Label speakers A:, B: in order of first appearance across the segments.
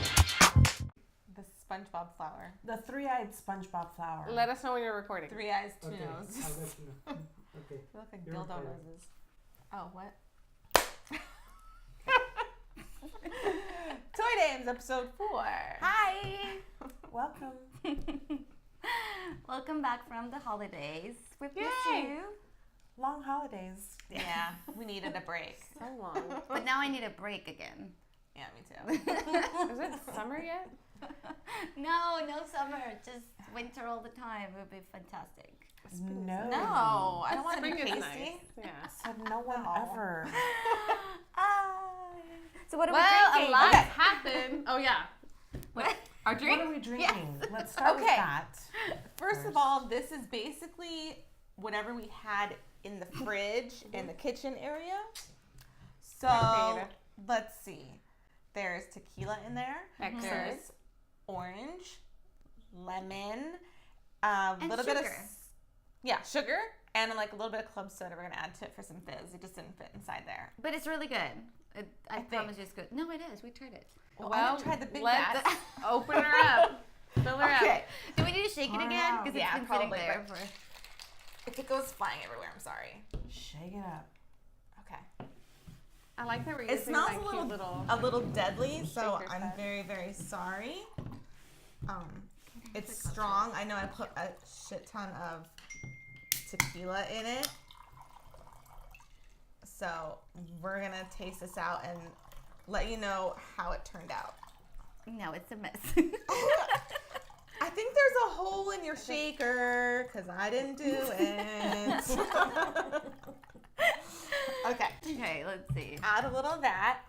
A: The SpongeBob flower.
B: The three-eyed SpongeBob flower.
C: Let us know when you're recording.
A: 3 eyes, 2
D: Okay,
A: noses.
D: I'll let you know. Okay.
A: They look like
D: You're
A: dildo
D: recording.
A: noses. Oh, what? Toy Dames, episode 4.
E: Hi!
B: Welcome.
E: Welcome back from the holidays. We've missed
C: Yay!
E: you.
B: Long holidays.
A: Yeah, we needed a break.
C: So long.
E: But now I need a break again.
A: Yeah, me too.
C: Is it summer yet?
E: No summer. Just winter all the time. It would be fantastic.
B: No.
A: No, I don't want to be
C: Spring is
A: pasty.
C: nice. Yeah.
B: Said no one
A: No.
B: ever.
E: So what are
C: Well,
E: we
C: a
E: drinking?
C: lot happened. Oh yeah.
E: What?
C: Our drink?
B: What are we drinking? Let's start with
A: Okay.
B: that.
A: First of all, this is basically whatever we had in the fridge in the kitchen area. So
C: Okay.
A: let's see. There's tequila in there.
C: Excellent.
A: There's orange, lemon, a
E: And
A: little bit of
E: sugar.
A: sugar, and like a little bit of club soda. We're gonna add to it for some fizz. It just didn't fit inside there.
E: But it's really good. I
A: think.
E: promise you it's good. No, it is. We tried it.
A: Well, I haven't tried the big
C: let's
A: batch.
C: open her up. Fill her
A: Okay.
C: up.
E: Do we need to shake it again?
B: Wow.
E: Because
A: Yeah,
E: it's been sitting
A: probably,
E: there
A: but-
E: for...
A: If it goes flying everywhere, I'm sorry.
B: Shake it up.
A: Okay.
C: I like that we're
A: It
C: using
A: smells
C: that
A: a
C: cute
A: little,
C: little.
A: deadly, so
C: shaker
A: I'm
C: set.
A: very, very sorry. It's strong. I know I put a shit ton of tequila in it. So we're gonna taste this out and let you know how it turned out.
E: No, it's a mess.
A: I think there's a hole in your shaker because I didn't do it. Okay.
E: Okay, let's see.
A: Add a little of that,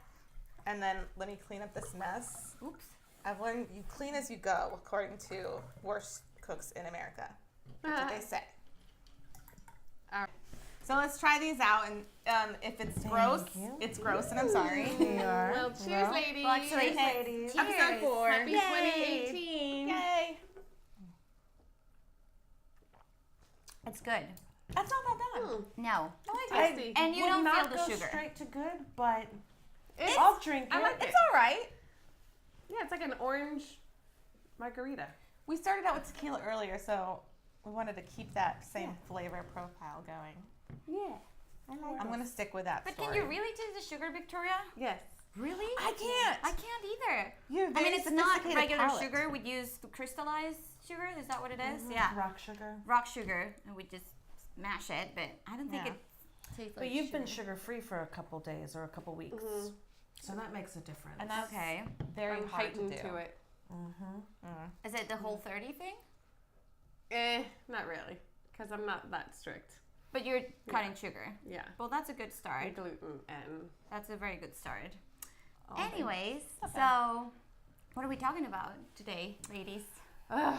A: and then let me clean up this mess.
E: Oops.
A: I've learned you clean as you go, according to worst cooks in America. That's what they say.
C: All right.
A: So let's try these out, and if it's gross,
B: you.
A: it's gross, and I'm sorry.
B: We are.
C: Well, cheers, ladies.
E: Well, actually,
B: ladies.
E: cheers.
A: Episode 4.
C: Happy
E: Yay.
C: 2018.
A: Yay!
E: It's good.
A: That's not that bad.
E: No.
A: I like it.
C: Tasty.
E: And you
B: Would
E: don't
B: not
E: feel the
B: go
E: sugar.
B: straight to good, but
C: It's,
B: I'll drink it.
C: I like
A: It's
C: it.
A: all right.
C: Yeah, it's like an orange margarita.
A: We started out with tequila earlier, so we wanted to keep that same flavor profile going.
E: Yeah. I like
A: I'm
E: it.
A: gonna stick with that
E: But
A: story.
E: can you really taste the sugar, Victoria?
C: Yes.
E: Really?
A: I can't.
E: I can't either.
A: You have
E: I mean,
A: very
E: it's not
A: sophisticated
E: regular
A: palate.
E: sugar. We use crystallized sugar. Is that what it is? Yeah.
B: rock sugar.
E: Rock sugar, and we just mash it. But I don't think
A: Yeah.
E: it tastes like
B: But you've been
E: sugar.
B: sugar-free for a couple days or a couple weeks. So that makes a difference.
A: And that's
E: Okay.
A: very
C: I'm
A: hard to
C: heightened
A: do.
C: to it.
E: Is it the whole 30 thing?
C: Not really, because I'm not that strict.
E: But you're cutting sugar.
C: Yeah.
E: Well, that's a good
C: I
E: start.
C: gluten and
E: That's a very good start.
C: all
E: Anyways, so what are we talking about today, ladies?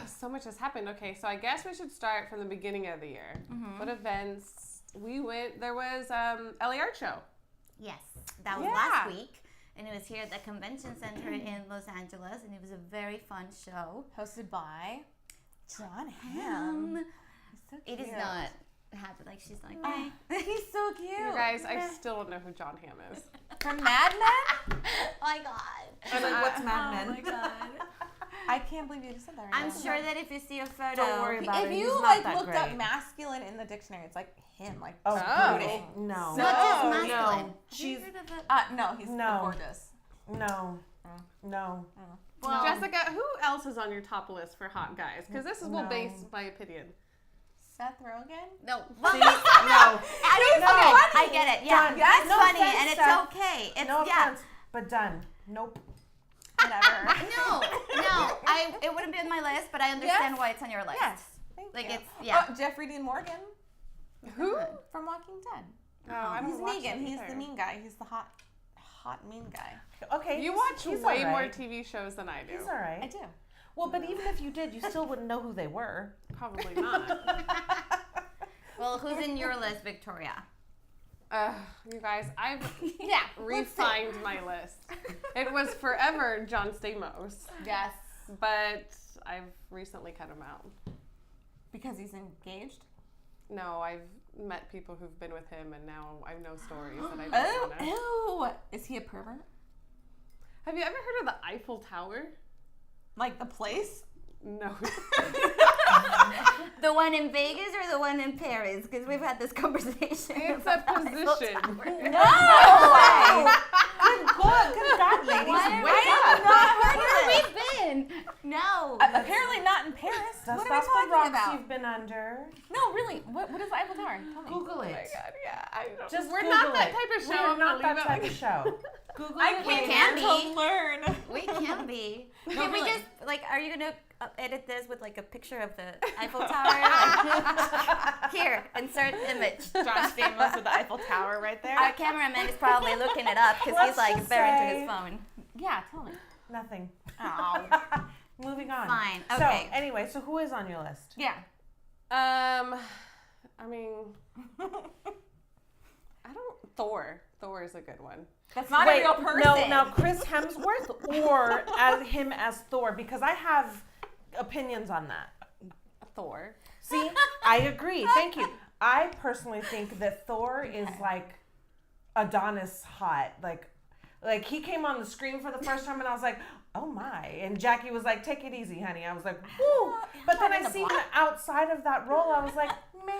C: so much has happened. Okay, so I guess we should start from the beginning of the year. What events we went? There was LA Art Show.
E: Yes, that was
C: Yeah.
E: last week, and it was here at the Convention Center in Los Angeles, and it was a very fun show.
A: Hosted by John Hamm. He's so
E: It is
A: cute.
E: not happy like she's like, "Hey."
A: He's so cute.
C: You guys, I still don't know who John Hamm is.
A: From Mad Men?
E: Oh my god.
B: She's like, what's Mad Men?
E: Oh my god.
A: I can't believe you just said that right
E: I'm
A: now.
E: sure that if you see a photo,
B: Don't worry about
A: If
B: it.
A: you
B: He's not
A: like
B: that
A: looked up
B: great.
A: masculine in the dictionary, it's like him, like
B: Oh,
A: brooding.
B: no.
E: not just
A: No,
E: masculine.
B: no.
E: Have you
B: She's-
E: heard of it?
A: No, he's
B: No.
A: gorgeous.
B: No. No.
E: Well,
C: Jessica, who else is on your top list for hot guys? Because this is
B: No.
C: based my opinion.
A: Seth Rogen?
E: no.
B: See?
E: Well,
B: No.
E: I mean,
B: No.
E: okay, I get it. Yeah,
B: Done.
E: that's
B: No
E: funny,
B: offense,
E: and it's
B: Seth.
E: okay. It's
B: No
E: yeah.
B: offense, but done. Nope.
A: Whatever.
E: No, it wouldn't be on my list, but I understand why it's on your list.
A: Yes. Thank
E: Like
A: you.
E: it's yeah.
A: Oh, Jeffrey Dean Morgan
C: Who?
A: from Walking Dead.
C: No, I don't
A: He's
C: watch
A: Negan.
C: that
A: He's
C: either.
A: the mean guy. He's the hot mean guy.
B: Okay.
C: You
B: he's-
C: watch
B: he's
C: way
B: all
C: more
B: right.
C: TV shows than I do.
B: He's all right.
A: I do.
B: Well, but even if you did, you still wouldn't know who they were.
C: Probably not.
E: Well, who's in your list, Victoria?
C: You guys, I've
A: Yeah.
C: refined my list. It was forever John Stamos,
A: Yes.
C: but I've recently cut him out.
A: Because he's engaged?
C: No, I've met people who've been with him, and now I know stories that I don't want to.
A: Ew. Is he a pervert?
C: Have you ever heard of the Eiffel Tower?
A: Like the place?
C: No.
E: The one in Vegas or the one in Paris? Because we've had this conversation.
C: It's a position.
A: No way. Good God, ladies. Wake up.
E: Where have we been? No.
A: Apparently not in Paris.
B: Dust
A: What are we
B: off the
A: talking
B: rocks
A: about?
B: you've been under.
A: No, really. What is the Eiffel Tower? Tell me.
B: Google
C: Oh my
B: it.
C: God, yeah, I don't.
B: Just
C: We're
B: Google
C: not that
B: it.
C: type of show.
B: We're
C: I'm
B: not
C: gonna
B: that
C: leave
B: type
C: it
B: of show.
A: Google
E: I
A: it
E: can
A: later
E: be.
A: to learn.
E: We can be.
A: No,
E: Can we
A: really.
E: just, like, are you going to edit this with, like, a picture of the Eiffel Tower? Like, here, insert image.
A: Josh Stamos with the Eiffel Tower right there.
E: Our cameraman is probably looking it up because he's,
B: Let's
E: like,
B: just
E: very
B: say-
E: into his phone.
A: Yeah, tell me.
B: Nothing.
A: Oh.
B: Moving on.
E: Fine,
B: So,
E: okay.
B: anyway, so who is on your list?
A: Yeah.
C: I mean, I don't. Thor. Thor is a good one.
A: That's not a real person.
B: No, now Chris Hemsworth or as him as Thor, because I have opinions on that.
C: Thor.
B: See, I agree. Thank you. I personally think that Thor is like Adonis hot. Like he came on the screen for the first time and I was like, oh my. And Jackie was like, take it easy, honey. I was like, whoo. But then I see him outside of that role. I was like, meh.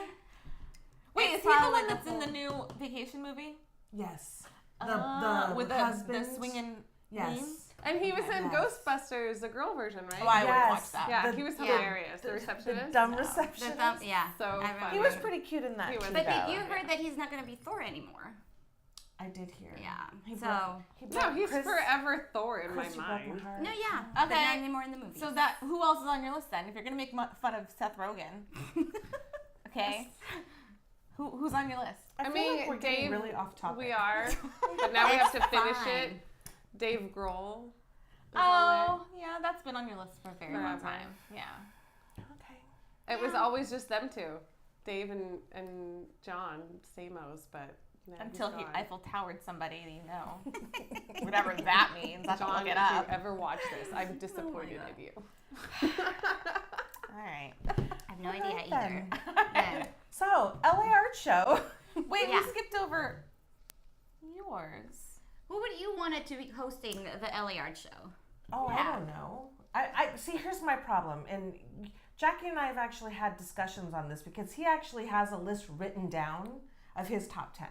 A: Wait,
E: It's
A: is he the
E: probably
A: one
E: the
A: that's in the new vacation movie?
B: Yes.
A: With the
B: husband.
A: swinging
B: Yes.
A: lean?
C: And he was in
B: Yes.
C: Ghostbusters, the girl version, right?
A: Oh, I would
B: Yes.
A: watch that.
C: yeah,
B: the-
C: he was
E: yeah.
C: hilarious. The
B: The
C: receptionist.
B: dumb
E: The
B: receptionist.
E: thumb, yeah.
C: So
E: I
C: funny.
E: remember.
B: He was pretty cute in that.
C: He was.
B: too,
E: But
B: though.
E: did you heard that he's not going to be Thor anymore?
B: I did hear.
E: Yeah.
B: He
E: So,
B: broke- he
C: No,
B: broke
C: he's
B: Chris-
C: forever Thor in
B: Chris, you
C: my
B: broke
C: mind.
B: heart.
E: no, yeah. But
A: Okay.
E: not anymore in the movie.
A: So that who else is on your list then? If you're gonna make fun of Seth Rogen, okay, who's on your list?
B: I feel
C: mean,
B: like we're getting
C: Dave,
B: really off topic.
C: We are, but now we have to
E: It's
C: finish
E: fine.
C: it. Dave Grohl. is
A: Oh, yeah, that's been on your list for a very long
C: Forever.
A: time. Yeah.
B: Okay.
C: on there. It was always just them two, Dave and John Stamos, but now
A: Until
C: he's
A: he
C: gone.
A: Eiffel Towered somebody, you know, whatever that means. I have to
C: John,
A: look it
C: if
A: up.
C: you ever watch this, I'm disappointed in you.
A: All right.
E: I have no idea
B: Alright
E: either.
B: then.
E: Yeah.
B: So, LA Art Show.
A: Wait,
E: Yeah.
A: we skipped over yours.
E: Who would you want it to be hosting the LA Art Show?
B: Oh, I
E: Yeah.
B: don't know. I see. Here's my problem, and Jackie and I have actually had discussions on this because he actually has a list written down of his top 10,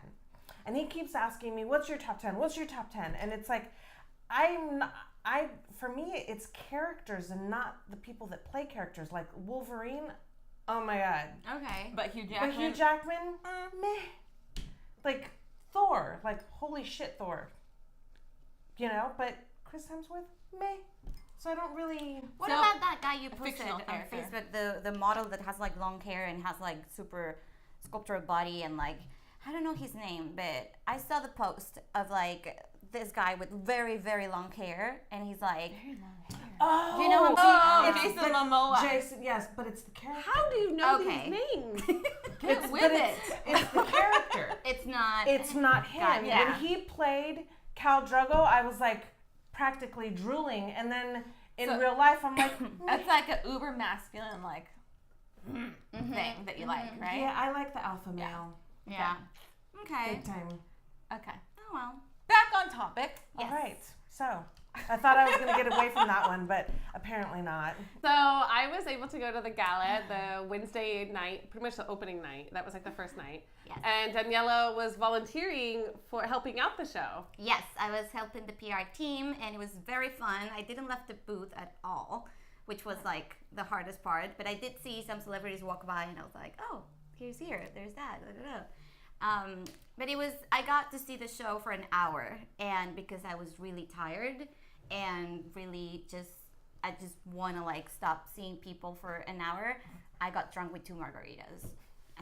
B: and he keeps asking me, "What's your top 10? What's your top 10?" And it's like, for me, it's characters and not the people that play characters. Like Wolverine, oh my god.
E: Okay.
A: But Hugh Jackman.
B: But Hugh Jackman, meh. Like Thor, like holy shit, Thor. You know, but Chris Hemsworth, meh. So I don't really.
E: What
A: So,
E: about that guy you
A: a
E: posted
A: fictional
E: on
A: character.
E: Facebook, the model that has like long hair and has like super sculptured body and like I don't know his name, but I saw the post of like this guy with very, very long hair and he's like
B: Oh,
E: Do you know him?
A: Oh,
B: it's
A: Jason
B: the-
A: Momoa.
B: Jason, yes, but it's the character.
C: How do you know
E: Okay.
C: these names?
A: Get with
B: but
A: it.
B: It's the character.
E: it's not
B: It's not him.
E: God,
A: yeah.
B: When he played Khal Drogo, I was like practically drooling, and then in
A: So-
B: real life, I'm like,
A: That's like an uber masculine like thing that you like, right?
B: yeah, I like the alpha male.
E: Yeah. Okay.
B: Big time.
A: Okay.
E: Oh well.
A: Back on topic.
E: Yes.
B: All right. So I thought I was going to get away from that one, but apparently not.
C: So I was able to go to the gala the Wednesday night, pretty much the opening night. That was like the first night.
E: Yes.
C: And Daniela was volunteering for helping out the show.
E: Yes, I was helping the PR team and it was very fun. I didn't left the booth at all, which was like the hardest part. But I did see some celebrities walk by and I was like, oh, here's here, there's that. Da, da, da. But I got to see the show for an hour, and because I was really tired and really I just want to like stop seeing people for an hour, I got drunk with 2 margaritas.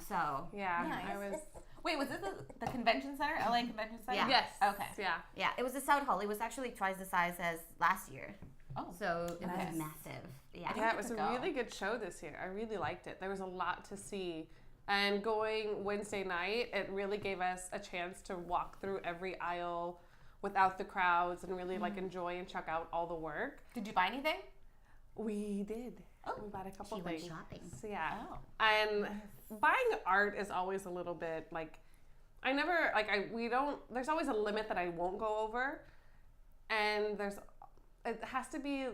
E: So
C: Yeah,
A: Nice.
C: I was.
A: Wait, was it the convention center? LA Convention Center?
E: Yeah.
C: Yes.
A: Okay.
C: Yeah.
E: yeah, it was the South Hall. It was actually twice the size as last year.
A: Oh.
E: So it
B: Nice.
E: was massive. Yeah.
C: Yeah, it was a
A: to go.
C: really good show this year. I really liked it. There was a lot to see. And going Wednesday night, it really gave us a chance to walk through every aisle without the crowds and really like enjoy and check out all the work.
A: Did you buy anything?
C: We did.
A: Oh.
C: We bought a couple
E: She went
C: things.
E: shopping.
C: So, yeah.
A: Oh.
C: And buying art is always a little bit like, there's always a limit that I won't go over. And it has to be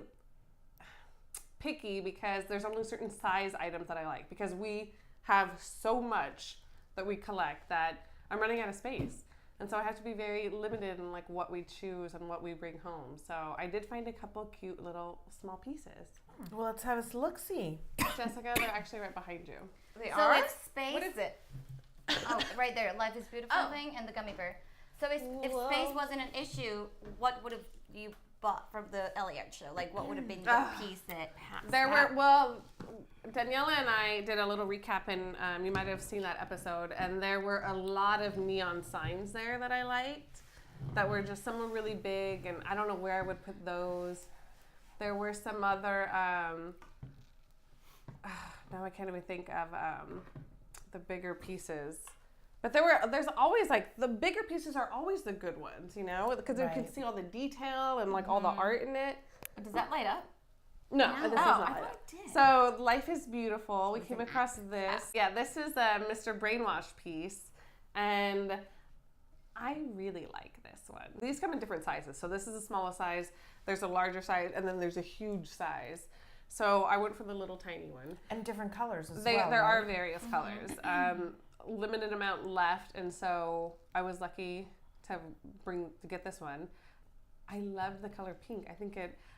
C: picky because there's only certain size items that I like, because we have so much that we collect that I'm running out of space. And so I have to be very limited in like what we choose and what we bring home. So I did find a couple cute little small pieces.
B: Well, let's have us look-see.
C: Jessica, they're actually right behind you.
A: They
E: So
A: are?
E: if space,
A: What is it?
E: oh, right there, Life is Beautiful thing and the gummy bear. So if space wasn't an issue, what would have you bought from the Elliott show? Like, what would have been the piece that passed?
C: Daniela and I did a little recap, and you might have seen that episode, and there were a lot of neon signs there that I liked, that were just, some were really big, and I don't know where I would put those. There were some other, now I can't even think of the bigger pieces. But there's always like, the bigger pieces are always the good ones, you know, because you can see all the detail and like all the art in it.
A: Does that light up?
C: No, this is not
A: I
C: like
A: thought
C: that.
A: it did.
C: So Life is Beautiful. We came across this. Yeah, this is a Mr. Brainwash piece, and I really like this one. These come in different sizes. So this is a smaller size. There's a larger size, and then there's a huge size. So I went for the little tiny one.
B: And different colors as
C: There
B: well.
C: are various colors. Limited amount left, and so I was lucky to get this one. I love the color pink.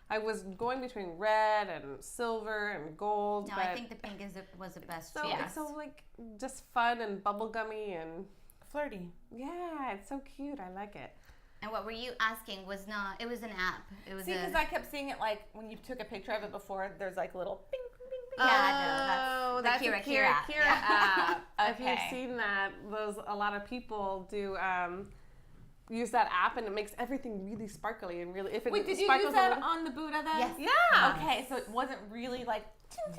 C: I was going between red and silver and gold.
E: No,
C: but
E: I think the pink was the best
C: so
E: choice.
C: it's so like just fun and bubblegummy and
B: flirty.
C: yeah, it's so cute. I like it.
E: And what were you asking was not, it was an app. It was
A: See, because I kept seeing it like when you took a picture of it before, there's like little ping, ping, ping, ping.
E: Yeah, no, that's the
C: a
E: Kira app.
C: Kira app. If
A: Okay.
C: you've seen that, a lot of people do use that app, and it makes everything really sparkly and really. If it
A: Wait, did you
C: sparkles
A: use
C: a
A: that
C: little-
A: on the Buddha then?
E: Yes.
C: Yeah.
A: Okay, so it wasn't really like.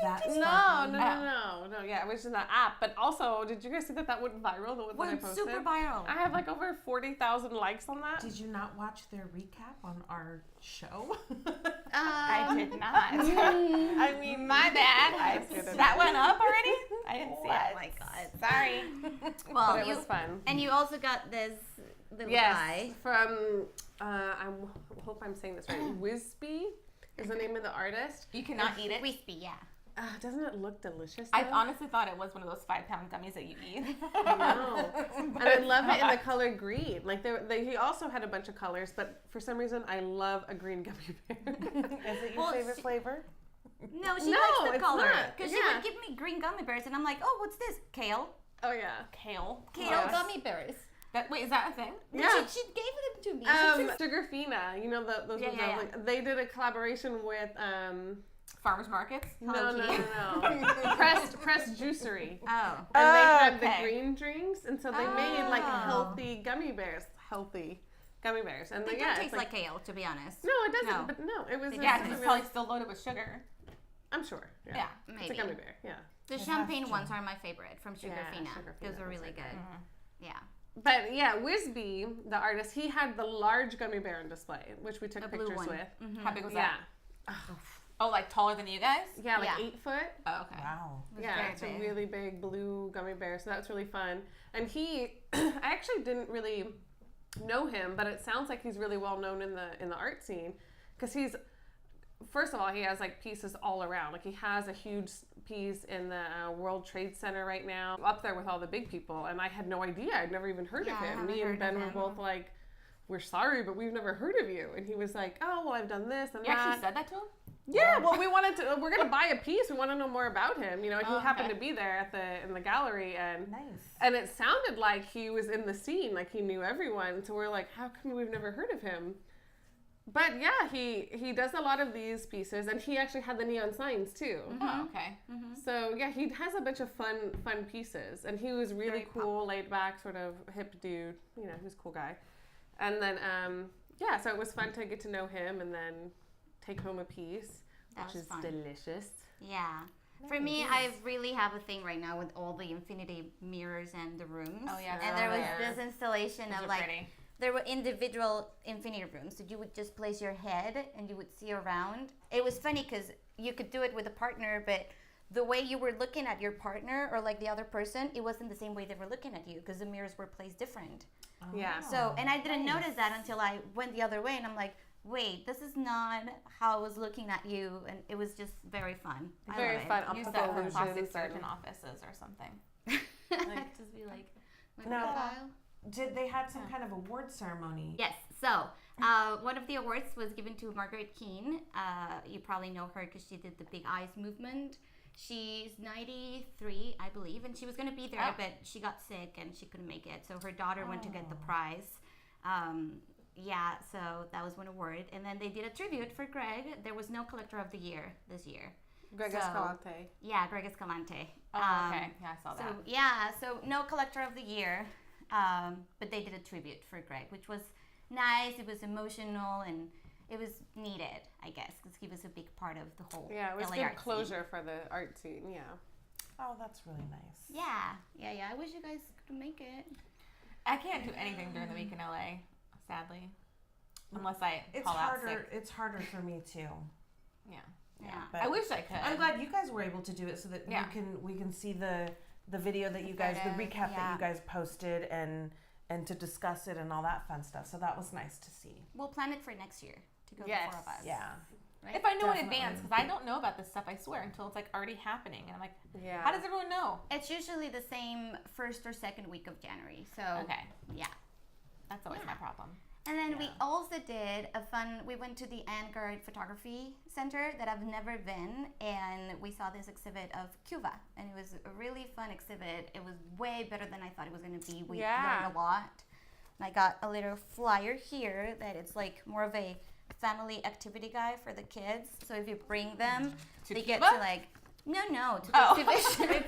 B: That's
C: No. Yeah, it was just an app. But also, did you guys see that went viral? The one that I
E: Went
C: posted?
E: super viral.
C: I have like over 40,000 likes on that.
B: Did you not watch their recap on our show?
A: I did not. I mean, my bad. That went up already? I didn't see it.
E: Oh my god.
A: Sorry.
E: Well,
C: But it was fun.
E: And you also got this little
C: Yes,
E: guy.
C: from I hope I'm saying this right. Wisby is the name of the artist.
A: You cannot eat it.
E: Crispy, yeah.
C: Doesn't it look delicious?
A: I
C: though?
A: honestly thought it was one of those 5-pound gummies that you eat.
C: I know. And I love it in the color green. Like he also had a bunch of colors, but for some reason I love a green gummy bear.
B: Is it your
E: Well,
B: favorite flavor?
E: No, she
C: No,
E: likes the
C: it's
E: color.
C: not.
E: Because
C: Yeah.
E: she would give me green gummy bears, and I'm like, oh, what's this? Kale.
C: Oh yeah.
A: Kale.
E: Kale
A: Yes.
E: gummy bears.
A: Wait, is that a thing?
C: Yeah.
E: She gave it to me. She said-
C: Sugarfina, you know those
E: Yeah,
C: ones.
E: yeah,
C: Like, they did a collaboration with
A: Farmers markets?
C: no. Pressed Juicery.
E: oh.
C: And they had
A: okay.
C: the green drinks, and so they made like healthy gummy bears. Healthy gummy bears. And
E: They
C: then,
E: don't
C: yeah,
E: taste
C: it's
E: like kale, to be honest.
C: No, it doesn't.
E: No.
C: But no, it was.
A: Yeah,
C: it
A: because
C: was
A: it's probably still loaded with sugar.
C: I'm sure. Yeah.
A: Yeah.
C: It's
E: Maybe.
C: a gummy bear. Yeah.
E: The
B: has
E: champagne
B: to.
E: ones are my favorite from Sugarfina.
C: Sugarfina
E: Those are
C: was
E: really
C: like
E: good.
C: that.
E: Yeah.
C: But yeah, Wisby, the artist, he had the large gummy bear on display, which we took
E: The blue
C: pictures
E: one.
C: with.
A: How big was
C: Yeah.
A: that? Oh, like taller than you guys?
C: Yeah, like
E: Yeah.
C: 8 foot.
A: Oh, okay.
B: Wow.
E: It was
C: Yeah,
E: very
C: it's
E: big.
C: a really big blue gummy bear, so that's really fun. And he, I actually didn't really know him, but it sounds like he's really well known in the art scene, because he's, first of all, he has like pieces all around. Like he has a huge piece in the World Trade Center right now, up there with all the big people, and I had no idea. I'd never even heard
E: Yeah,
C: of
E: I
C: him.
E: haven't
C: Me
E: heard
C: and Ben
E: of
C: were
E: him.
C: both like, we're sorry, but we've never heard of you. And he was like, oh, well, I've done this and
A: You
C: that.
A: actually said that to him?
C: Yeah, well, we're gonna buy a piece. We want to know more about him. You know, he
A: Oh,
C: happened
A: okay.
C: to be there in the gallery, and
B: Nice.
C: it sounded like he was in the scene, like he knew everyone. So we're like, how come we've never heard of him? But yeah, he does a lot of these pieces, and he actually had the neon signs too.
A: Oh, okay.
C: So yeah, he has a bunch of fun pieces, and he was really
E: Very
C: cool, laid back, sort of hip dude. You know, he was a cool guy. And then yeah, so it was fun to get to know him, and then take home a piece,
E: That
C: which
E: was
C: is
E: fun.
C: delicious.
E: Yeah. For me, I really have a thing right now with all the infinity mirrors and the rooms.
A: Oh, yeah.
E: And there was
A: Yeah.
E: this installation
A: Those
E: of
A: are
E: like,
A: pretty.
E: there were individual infinity rooms that you would just place your head and you would see around. It was funny because you could do it with a partner, but the way you were looking at your partner or like the other person, it wasn't the same way they were looking at you because the mirrors were placed different.
C: Yeah.
E: So, and I didn't
B: nice.
E: notice that until I went the other way, and I'm like, wait, this is not how I was looking at you, and it was just very fun. I
C: Very
E: love
C: fun.
E: it.
A: Use
C: Optical
A: that for
C: illusions
A: plastic surgeon
C: and-
A: offices or something.
E: Just be like, my
B: No.
E: profile.
B: Did they had some kind of award ceremony?
E: Yes. So, one of the awards was given to Margaret Keane. You probably know her because she did the Big Eyes movement. She's 93, I believe, and she was going to be there,
A: Oh.
E: but she got sick and she couldn't make it. So her daughter went to get the
B: Oh.
E: prize. Yeah, so that was one award. And then they did a tribute for Greg. There was no Collector of the Year this year.
C: Greg
E: So-
C: Escalante.
E: Yeah, Greg Escalante.
A: Oh, okay. Yeah, I saw that.
E: So yeah, so no Collector of the Year, but they did a tribute for Greg, which was nice. It was emotional and it was needed, I guess, because he was a big part of the whole.
C: Yeah, it was
E: LA
C: good
E: art scene.
C: closure for the art scene. Yeah.
B: Oh, that's really nice.
E: Yeah. I wish you guys could make it.
A: I can't do anything during the week in LA, sadly, unless I
B: It's
A: call out
B: harder.
A: sick.
B: It's harder for me too.
A: Yeah.
E: Yeah.
B: But
A: I wish I could.
B: I'm glad you guys were able to do it so that
A: Yeah.
B: we can see the video that you guys, the
E: photos,
B: recap that
E: yeah.
B: you guys posted and to discuss it and all that fun stuff. So that was nice to see.
E: We'll plan it for next year to go
A: Yes.
E: the four of us.
B: Yeah.
E: Right?
A: If I know in
B: Definitely.
A: advance, because I don't know about this stuff, I swear, until it's like already happening, and I'm like,
C: Yeah.
A: how does everyone know?
E: It's usually the same first or second week of January. So
A: Okay,
E: yeah.
A: that's always my problem.
E: And then we
B: Yeah.
E: also did we went to the Vanguard Photography Center that I've never been, and we saw this exhibit of Cuba, and it was a really fun exhibit. It was way better than I thought it was going to be. We
C: Yeah.
E: learned a lot. And I got a little flyer here that it's like more of a family activity guide for the kids. So if you bring them,
A: To
E: they get
A: Cuba?
E: to like, no, to the
A: Oh.
E: exhibition.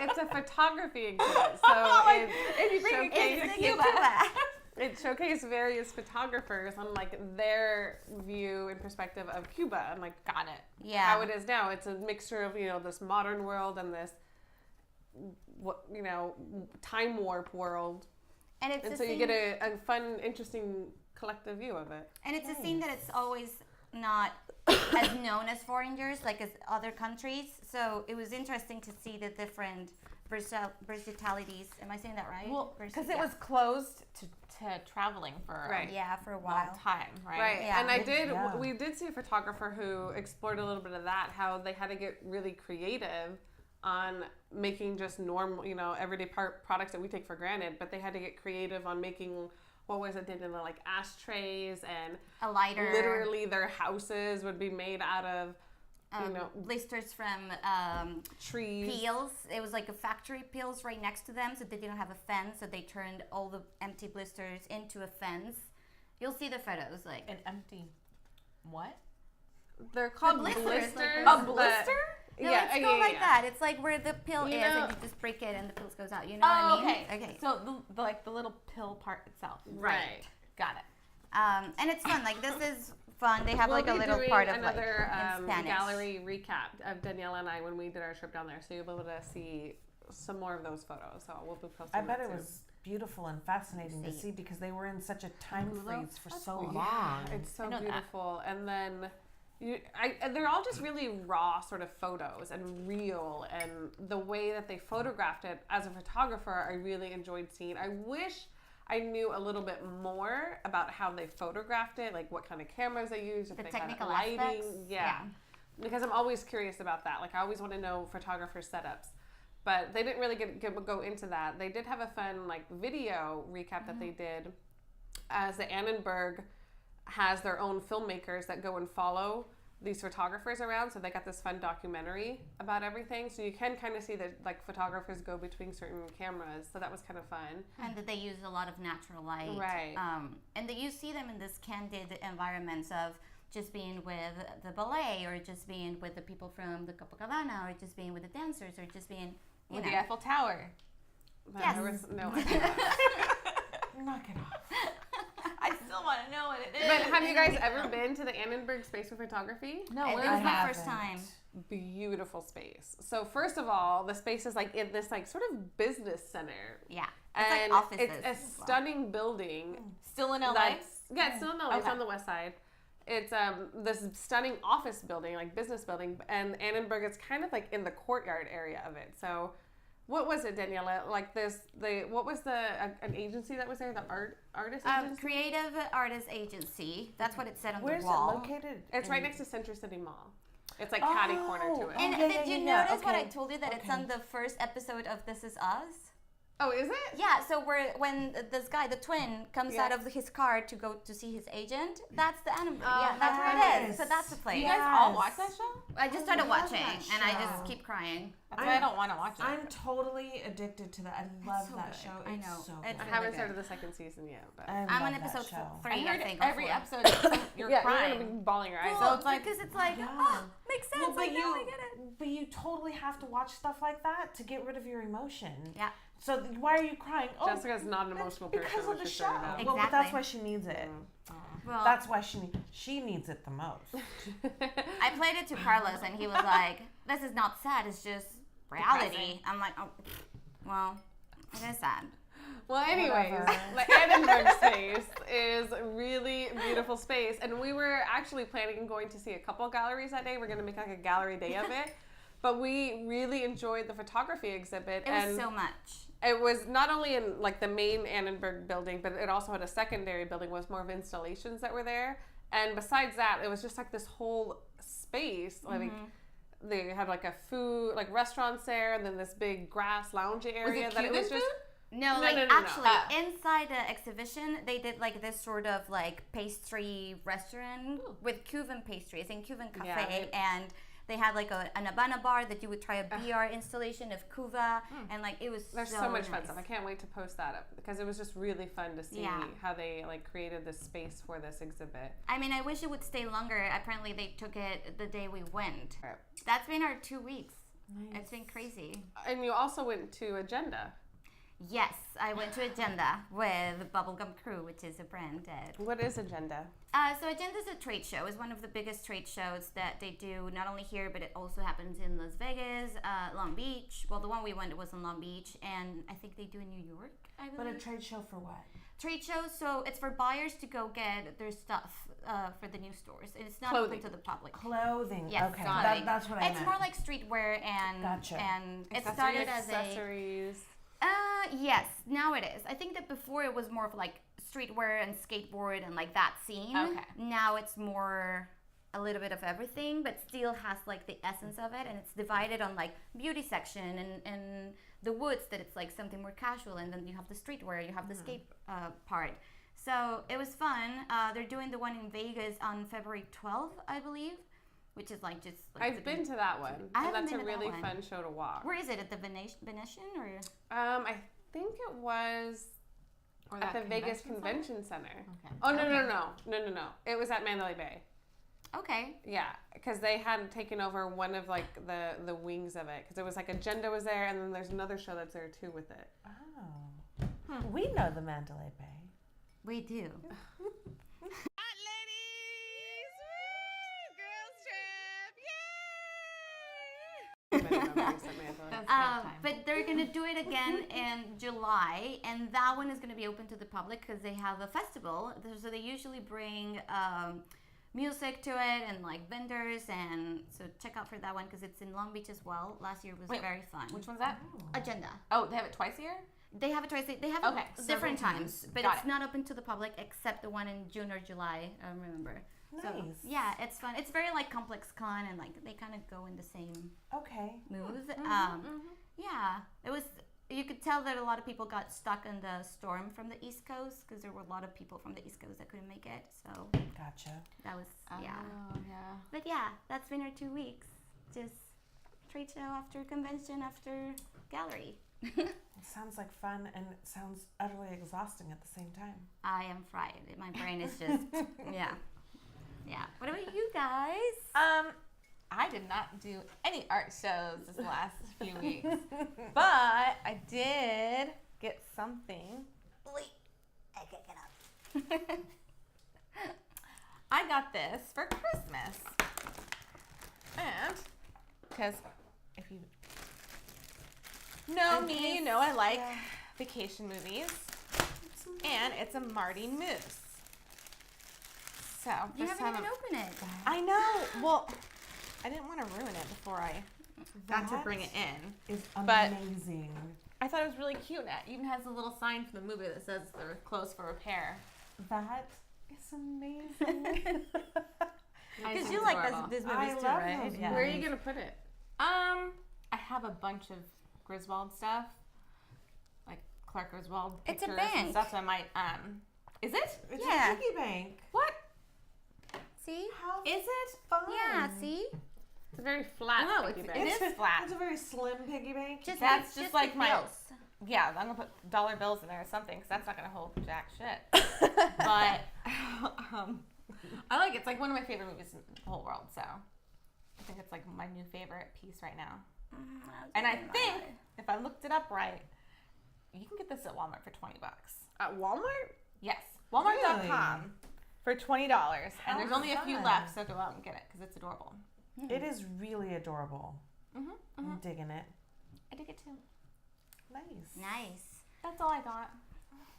C: It's a photography exhibit. So
A: Like,
C: it,
A: if you bring a kid
E: It's
A: to
E: like
A: Cuba.
C: it showcased various photographers on like their view and perspective of Cuba and like
A: Got it.
E: Yeah.
C: how it is now. It's a mixture of this modern world and this time warp world,
E: And it's
C: and
E: a
C: so you
E: scene-
C: get a fun, interesting collective view of it.
E: And it's a scene that it's always not as known as foreign years, like as other countries. So it was interesting to see the different versatilities. Am I saying that right?
A: Well, because
E: Yeah.
A: it was closed to traveling for
C: Right.
E: Yeah, for a
A: a long
E: while.
A: time, right?
C: Right,
E: Yeah.
C: and
B: Yeah.
C: we did see a photographer who explored a little bit of that, how they had to get really creative on making just normal, everyday products that we take for granted, but they had to get creative on making, what was it, they did like ashtrays, and
E: A lighter.
C: literally their houses would be made out of,
E: blisters from
C: trees.
E: peels. It was like a factory peels right next to them, so they didn't have a fence. So they turned all the empty blisters into a fence. You'll see the photos, like
A: An empty what?
C: They're called
E: blisters,
C: blisters.
E: like
A: A
C: but-
A: blister?
E: no,
C: yeah,
E: it's
C: yeah,
E: called
C: yeah,
E: like
C: yeah.
E: that. It's like where the pill
C: You
E: is,
C: know-
E: and you just break it, and the pills goes out. You know what I mean? Okay.
A: So the like the little pill part itself.
C: Right.
A: Got it.
E: And it's fun. Like this is fun. They have
C: We'll
E: like a
C: be
E: little
C: doing
E: part of
C: another
E: like in Spanish.
C: gallery recap of Daniela and I when we did our trip down there, so you'll be able to see some more of those photos. So we'll be posting.
B: I bet
C: that
B: it
C: soon.
B: was beautiful and fascinating to
E: See.
B: see because they were in such a time
A: Angulo?
B: freeze for
A: That's
B: so
A: cool.
B: long.
C: It's so
A: I know that.
C: beautiful, and then they're all just really raw sort of photos and real, and the way that they photographed it as a photographer, I really enjoyed seeing. I wish I knew a little bit more about how they photographed it, like what kind of cameras they used, if
E: The
C: they
E: technical
C: had lighting,
E: aspects.
C: yeah. Because I'm always curious about that. Like I always want to know photographer setups. But they didn't really go into that. They did have a fun like video recap that they did, as the Annenberg has their own filmmakers that go and follow these photographers around. So they got this fun documentary about everything. So you can kind of see that like photographers go between certain cameras. So that was kind of fun.
E: And that they use a lot of natural light.
C: Right.
E: And that you see them in this candid environments of just being with the ballet, or just being with the people from the Copacabana, or just being with the dancers, or just being, you
A: With
E: know.
A: the Eiffel Tower.
E: Yes.
C: There was no
B: Knock it off.
A: I still want to know what it is.
C: But have you guys ever been to the Annenberg Space for Photography?
A: No,
E: It
A: where
E: was
A: is
E: my
A: that?
E: first time.
C: Beautiful space. So first of all, the space is like in this like sort of business center.
E: Yeah. It's
C: And
E: like offices.
C: it's a
E: as well.
C: stunning building.
A: Still in LA?
C: That's, yeah, it's still in LA. It's
A: Okay.
C: on the west side. It's this stunning office building, like business building, and Annenberg is kind of like in the courtyard area of it. So, what was it, Daniela? Like what was an agency that was there? The artist agency?
E: Creative Artist Agency. That's what it said on
B: Where's
E: the wall.
B: it located?
C: It's right next to Century City Mall. It's like catty corner to it.
E: And
B: Yeah,
E: did
B: yeah,
E: you
B: yeah,
E: notice what I
B: okay.
E: told you that it's on the first episode of This Is Us?
C: Oh, is it?
E: Yeah, so when this guy, the twin, comes
C: Yeah.
E: out of his car to go to see his agent, that's the Annenberg.
C: Oh,
E: Yeah, that's where it is.
B: nice.
E: So that's the place.
A: You guys all watch that show?
E: I just started
B: love
E: watching,
B: that
E: and I just
B: show.
E: keep crying.
A: That's why I don't want to watch it.
B: I'm totally addicted to that. I love
E: so
B: that
E: good.
B: show.
E: I
B: It's
E: know.
B: so
E: It's
C: I
B: good.
E: really
C: haven't
E: good.
C: started the second season yet, but
B: I
E: I'm
B: love
E: on
B: that
E: episode
B: show.
E: 3,
A: I
E: I
A: heard
E: think. or
A: every
E: 4.
A: episode you're
C: yeah,
A: crying.
C: you're gonna be bawling your eyes
E: Well,
C: out.
A: it's like-
E: because it's like,
B: Yeah.
E: makes sense.
B: Well,
E: like, now I get it.
B: but you totally have to watch stuff like that to get rid of your emotion.
E: Yeah.
B: So why are you crying? Oh,
C: Jessica's not an emotional person.
B: because of
C: when
B: the
C: she
B: show.
C: started out.
B: Well, but
E: Exactly.
B: that's why she needs it.
E: Well,
B: That's why she needs it the most.
E: I played it to Carlos, and he was like, "This is not sad. It's just reality."
A: Depressing.
E: I'm like, "Oh, well, it is sad."
C: Well, anyways,
B: Whatever.
C: the Annenberg space is a really beautiful space, and we were actually planning on going to see a couple of galleries that day. We're going to make like a gallery day of it, but we really enjoyed the photography exhibit.
E: It was so much.
C: It was not only in like the main Annenberg building, but it also had a secondary building with more of installations that were there. And besides that, it was just like this whole space. Like they had like a food, like restaurants there, and then this big grass loungy area.
A: it
C: that it was
A: Cuban
C: just.
E: No,
C: No,
E: like
C: no, no, no.
E: actually, inside the exhibition, they did like this sort of like pastry restaurant with Cuban pastries and Cuban cafe, and they had like an Habana bar that you would try a BR installation of Cuba, and like it was
C: There's so much fun stuff. I can't wait to post that up because it was just really fun to see
E: Yeah.
C: how they like created this space for this exhibit.
E: I mean, I wish it would stay longer. Apparently, they took it the day we went.
C: Right.
E: That's been our 2 weeks. It's been crazy.
C: And you also went to Agenda.
E: Yes, I went to Agenda with Bubblegum Crew, which is a brand.
C: What is Agenda?
E: So Agenda is a trade show. It's one of the biggest trade shows that they do, not only here, but it also happens in Las Vegas, Long Beach. Well, the one we went was in Long Beach, and I think they do in New York, I
B: But
E: believe.
B: a trade show for what?
E: Trade show, so it's for buyers to go get their stuff for the new stores. It's not
C: Clothing.
E: open to the public.
B: Clothing.
E: Yes,
B: Okay,
E: clothing.
B: that's what I
E: It's
B: meant.
E: more like streetwear and
B: Gotcha.
E: and it started as a
C: accessories.
E: yes, now it is. I think that before it was more of like streetwear and skateboard and like that scene.
A: Okay.
E: Now it's more a little bit of everything, but still has like the essence of it, and it's divided on like beauty section and the woods that it's like something more casual, and then you have the streetwear, you have the skate part. So it was fun. They're doing the one in Vegas on February 12th, I believe, which is like just. Like
C: I've been to that one.
E: I
C: and
E: haven't
C: that's a
E: been to that
C: really
E: one.
C: fun show to walk.
E: Where is it? At the Venetian or?
C: I think it was
A: Or
C: at
A: that
C: the Vegas
A: convention
C: Convention Center.
A: Okay.
C: Oh no! It was at Mandalay Bay.
E: Okay.
C: Yeah, because they had taken over one of like the wings of it. Because it was like Agenda was there, and then there's another show that's there too with it.
B: Oh. We know the Mandalay Bay.
E: We do. But they're gonna do it again in July, and that one is gonna be open to the public because they have a festival. So they usually bring music to it and like vendors, and so check out for that one because it's in Long Beach as well. Last year was
A: Wait,
E: very fun.
A: Which one's that?
E: Agenda.
A: Oh, they have it twice a year?
E: They have it twice. They have
A: Okay,
E: it
A: so
E: different
A: different
E: times, but
A: Got
E: it's
A: it.
E: not open to the public except the one in June or July. I don't remember. So,
B: Nice.
E: yeah, it's fun. It's very like Complex Con, and like they kind of go in the same
B: Okay.
E: move. Yeah, it was. You could tell that a lot of people got stuck in the storm from the East Coast because there were a lot of people from the East Coast that couldn't make it. So
B: Gotcha.
E: that was yeah.
A: Oh, yeah.
E: But yeah, that's been our 2 weeks. Just trade show after convention after gallery.
B: It sounds like fun, and it sounds utterly exhausting at the same time.
E: I am fried. My brain is just yeah. Yeah. What about you guys?
A: I did not do any art shows this last few weeks, but I did get something.
E: Wait, I can't get up.
A: I got this for Christmas, and because if you know me, you know I like vacation movies, and it's a Marty Moose. So
E: You
A: first
E: haven't
A: time
E: even opened it.
A: I know. Well, I didn't want to ruin it before I got to
B: That
A: bring it in.
B: is
A: But-
B: amazing.
A: I thought it was really cute. It even has a little sign from the movie that says they're closed for repair.
B: That is amazing.
E: Because you like these
B: I
E: movies too,
B: love
E: right?
B: those
C: Where are you gonna put it?
A: I have a bunch of Griswold stuff, like Clark Griswold
E: It's a
A: pictures and
E: bank.
A: stuff. So I might. Is it?
B: It's
E: Yeah.
B: a piggy bank.
A: What
E: See?
B: How
A: is it?
B: fun.
E: Yeah, see?
C: It's a very flat.
A: Oh,
C: piggy
A: it's-
C: bank.
A: it is flat.
B: It's a very slim piggy bank.
A: That's just like
E: big
A: my-
E: bills.
A: Yeah, I'm gonna put dollar bills in there or something because that's not gonna hold jack shit. But I like it. It's like one of my favorite movies in the whole world. So I think it's like my new favorite piece right now. And I think if I looked it up right, you can get this at Walmart for $20.
C: At Walmart?
A: Yes, Walmart.com for $20, and there's only a few
B: fun.
A: left. So go out and get it because it's adorable.
B: It is really adorable.
A: Mhm.
B: I'm digging it.
A: I dig it too.
B: Nice.
E: Nice.
A: That's all I got.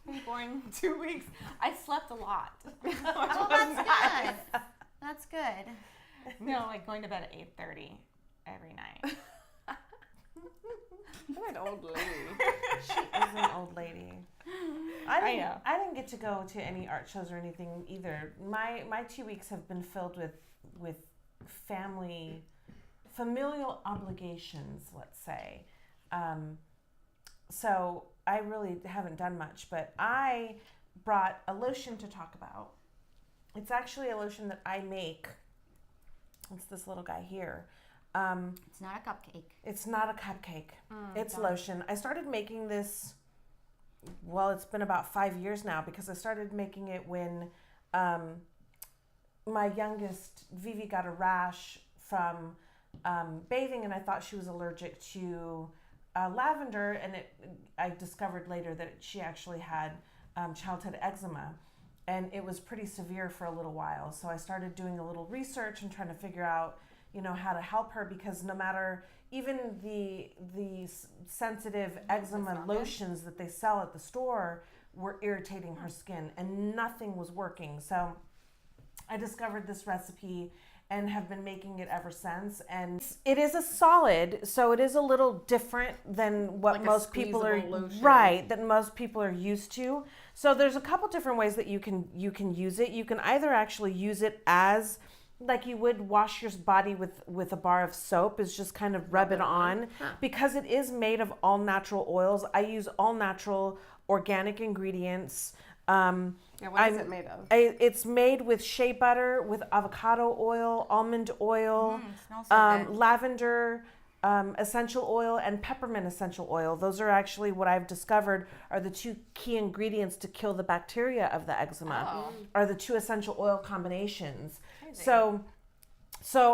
A: Pretty boring 2 weeks. I slept a lot.
E: Well, that's good. That's good.
A: No, like going to bed at 8:30 every night.
C: You're an old lady.
B: She is an old lady. I
A: know.
B: I didn't get to go to any art shows or anything either. My 2 weeks have been filled with familial obligations, let's say. So I really haven't done much, but I brought a lotion to talk about. It's actually a lotion that I make. It's this little guy here.
E: It's not a cupcake.
B: It's not a cupcake. It's lotion. I started making this, well, it's been about 5 years now because I started making it when my youngest, Vivi, got a rash from bathing, and I thought she was allergic to lavender, and I discovered later that she actually had childhood eczema, and it was pretty severe for a little while. So I started doing a little research and trying to figure out, how to help her, because no matter even the sensitive eczema lotions that they sell at the store were irritating her skin, and nothing was working. So I discovered this recipe and have been making it ever since. And it is a solid, so it is a little different than what
C: Like a
B: most people are
C: squeezable lotion.
B: right, that most people are used to. So there's a couple different ways that you can use it. You can either actually use it as like you would wash your body with a bar of soap, is just kind of rub it on. Because it is made of all natural oils. I use all natural organic ingredients.
C: Yeah, what is it made of?
B: It's made with shea butter, with avocado oil, almond oil,
E: Smells so good.
B: lavender essential oil, and peppermint essential oil. Those are actually what I've discovered are the two key ingredients to kill the bacteria of the eczema, are the two essential oil combinations. So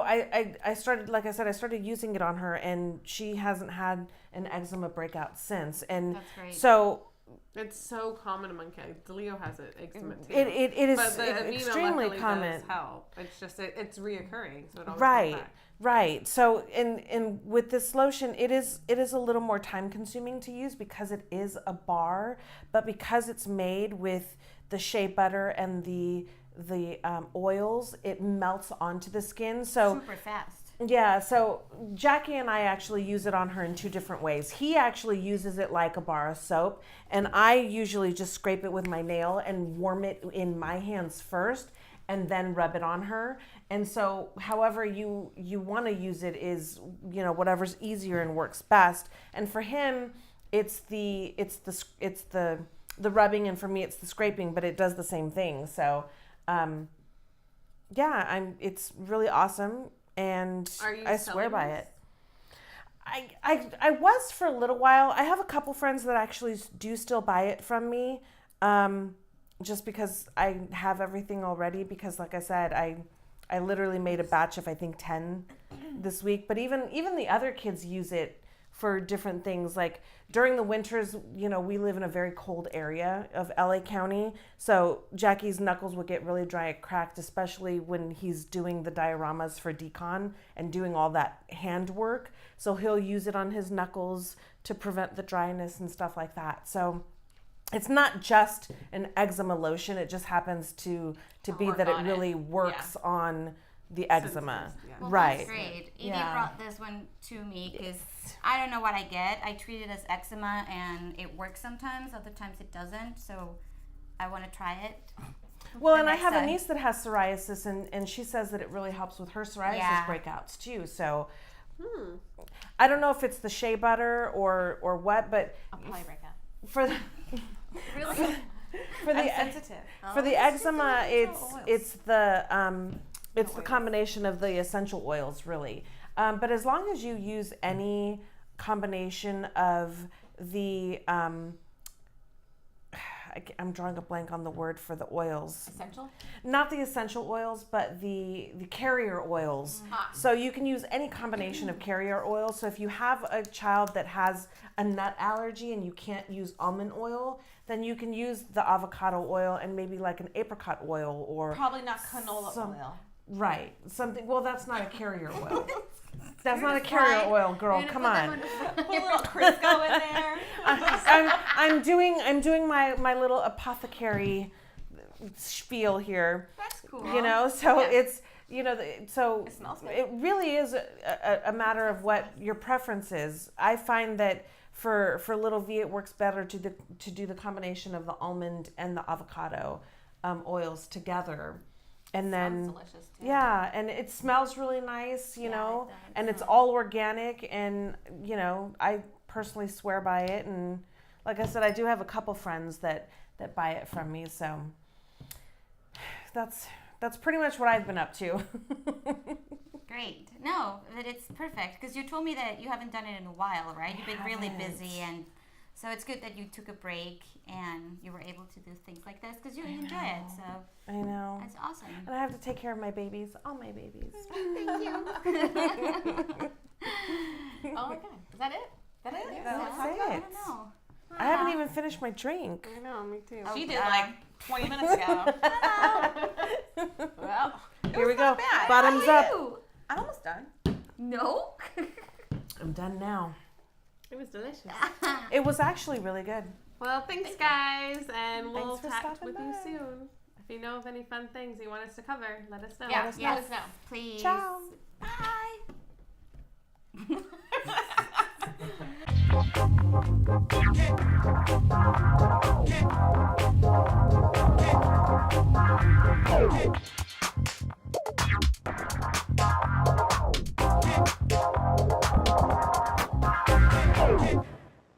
B: I started, like I said, I started using it on her, and she hasn't had an eczema breakout since. And
E: That's great.
B: so
C: It's so common among kids. DeLeo has it, eczema too.
B: it is
C: but the amino
B: extremely
C: luckily
B: common.
C: does help. It's just it's reoccurring, so it always
B: Right,
C: comes back.
B: right. So in with this lotion, it is a little more time consuming to use because it is a bar, but because it's made with the shea butter and the oils, it melts onto the skin. So
E: Super fast.
B: yeah, so Jackie and I actually use it on her in two different ways. He actually uses it like a bar of soap, and I usually just scrape it with my nail and warm it in my hands first and then rub it on her. And so however you want to use it is, whatever's easier and works best. And for him, it's the rubbing, and for me it's the scraping, but it does the same thing. So it's really awesome. And
C: Are you
B: I swear
C: selling
B: by
C: this?
B: it. I was for a little while. I have a couple friends that actually do still buy it from me, just because I have everything already. Because like I said, I literally made a batch of I think 10 this week. But even the other kids use it for different things. Like during the winters, we live in a very cold area of LA County. So Jackie's knuckles would get really dry and cracked, especially when he's doing the dioramas for decon and doing all that hand work. So he'll use it on his knuckles to prevent the dryness and stuff like that. So it's not just an eczema lotion. It just happens to be
A: Work
B: that it
A: on
B: really
A: it.
B: works on the eczema.
C: Yeah.
E: Well,
B: Right.
E: That's great. Edie
B: Yeah.
E: brought this one to me because I don't know what I get. I treat it as eczema and it works sometimes. Other times it doesn't. So I want to try it.
B: Well,
E: the
B: and I
E: next
B: have a
E: time.
B: niece that has psoriasis, and she says that it really helps with her psoriasis
E: Yeah.
B: breakouts too. So I don't know if it's the shea butter or what, but
A: I'll probably break out.
B: for the
E: Really?
B: for the
A: Sensitive.
B: for the eczema, it's the
A: oils.
B: combination of the essential oils, really. But as long as you use any combination of the I'm drawing a blank on the word for the oils.
A: Essential?
B: Not the essential oils, but the carrier oils. So you can use any combination of carrier oils. So if you have a child that has a nut allergy and you can't use almond oil, then you can use the avocado oil and maybe like an apricot oil or
A: Probably not canola
B: Some-
A: oil.
B: right something. Well, that's not a carrier oil. That's not a carrier oil, girl.
E: You're
B: Come
E: gonna
B: on.
A: Put a little Crisco in there.
B: I'm doing my little apothecary spiel here.
E: That's cool.
B: You know, so
A: Yeah.
B: it's so
A: It smells good.
B: it really is a matter of what your preference is. I find that for little V, it works better to do the combination of the almond and the avocado oils together, and then
A: Sounds delicious too.
B: yeah, and it smells really nice, you
E: Yeah,
B: know,
E: it does.
B: and it's all organic, and I personally swear by it, and like I said, I do have a couple friends that buy it from me, so that's pretty much what I've been up to.
E: Great. No, that it's perfect because you told me that you haven't done it in a while, right? You've been really
B: haven't.
E: busy, and so it's good that you took a break and you were able to do things like this because you enjoy it. So
B: I know.
E: that's awesome.
B: And I have to take care of my babies, all my babies.
E: Thank you.
A: Oh my god. Is that it? That it?
E: So,
B: That's
E: I
B: it.
E: don't know.
B: I haven't even finished my drink.
C: I know, me too.
A: She
E: Oh,
A: did like 20 minutes ago. Well,
B: Here we go.
A: bad.
B: Bottoms
E: How are
B: up.
E: you?
A: I'm almost done.
E: No.
B: I'm done now.
C: It was delicious.
B: It was actually really good.
C: Well, thanks, guys, and we'll
B: Thanks for
C: talk
B: stopping
C: with you
B: by.
C: soon. If you know of any fun things you want us to cover, let us know.
A: Yeah.
B: us
A: Let
E: Yes.
A: us know.
E: Please.
B: Ciao.
E: Bye.